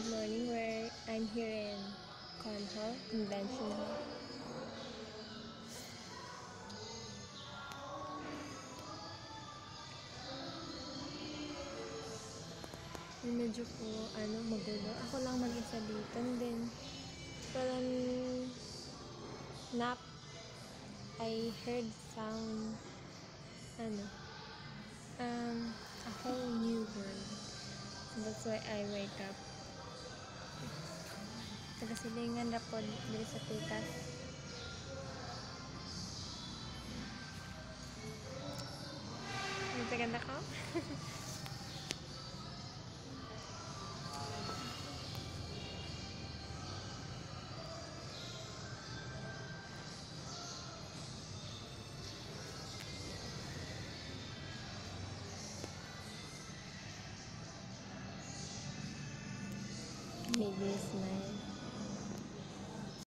Good morning, where I'm here in Con Hall, Convention Hall. Medyo po, magulo. Ako lang mag-isa dito. And then, parang nap, I heard sound, a whole new world. So that's why I wake up. Tagasilingan na po dito sa pitas. Magaganda ko? Maybe smile.